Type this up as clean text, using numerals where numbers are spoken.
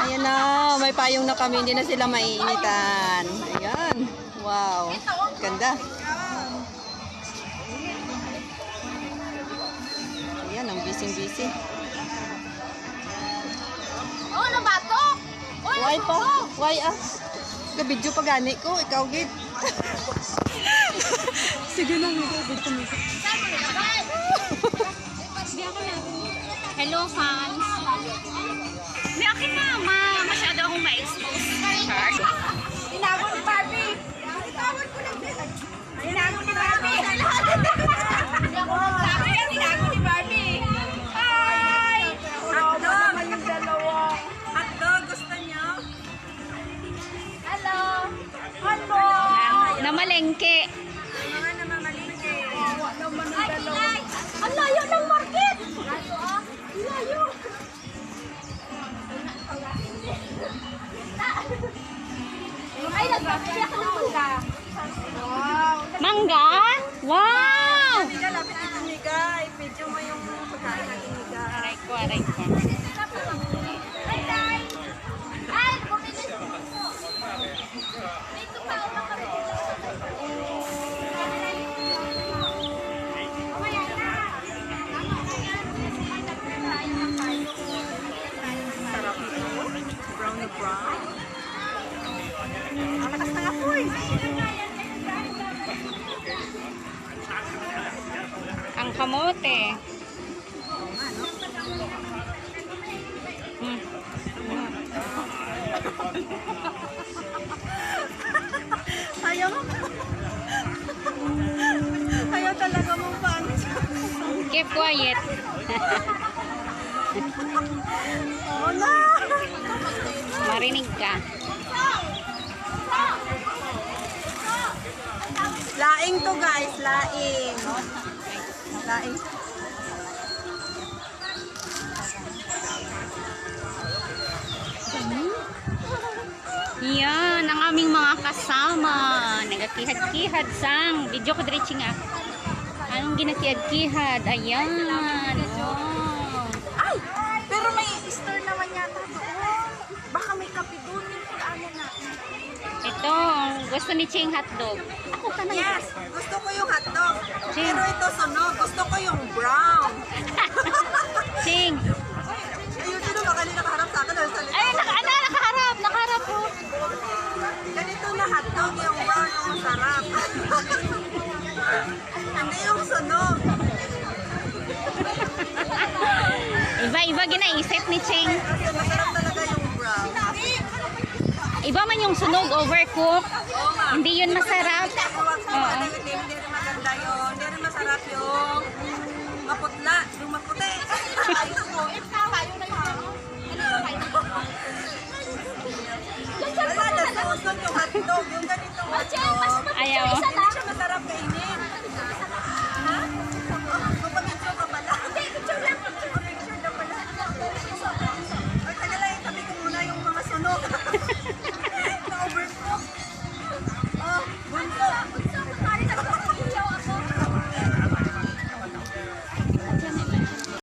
Ayan na, may payong na kami. Hindi na sila maiinitan. Ayan. Wow. Ganda. Ayan, ang busy-busy. Oh, nabatok! Why pa? Why ah? Kabidyo pa gani ko. Ikaw gid. Sige na, video mo. Hello, fans. May akin na, masyado akong ma-expose. Tinago ni Barbie. Tinago ni Barbie. Tinago ni Barbie. Hi! Hotdog! Hotdog, gusto niyo? Hello! Hello! Namalengke. Mga namamalengke. Ang layo ng market! Layo! Ay, nagbabili ako ng mangga. Mangga? Wow! Amiga, lapit ito amiga. I-video mo yung pagkain natin amiga. Aray ko. Ay, day! Ay, bumili. Dito pa ako makabili. Sarap ito. Brownie brown. Ang lakas ng apoy. Ang kamote. Ayaw mo. Ayaw talaga mong punch. Keep quiet. Oh no! Marinig ka. Laing to guys, laing. Laing. Yan, ang aming mga kasama. Nagakihad-kihad sang. Video ko diretso nga. Anong ginakihad-kihad? Ayan. Oh. Ay! Pero may store naman yata doon. Baka may kape doon. Ano na? Ito, gusto ni Ching hotdog. Ako ka na. Yes! Gusto ko yung hotdog. Ching. Pero ito sunog. Gusto ko yung brown. Ching. Ayun, sino ba kanina nakaharap sa akin? Ay, nakaharap po. Ganito na hotdog, yung brown yung sarap. Hindi yung sunog. Iba-iba ginaisip ni Ching. Kasi masarap talaga yung brown. Iba man yung sunog, overcook. Oo nga. Hindi yun masarap. Oo. Hindi rin maganda yun. Hindi rin masarap yung maputla. Yung maputi. Wala na susunod yung hotdog. Yung ganito.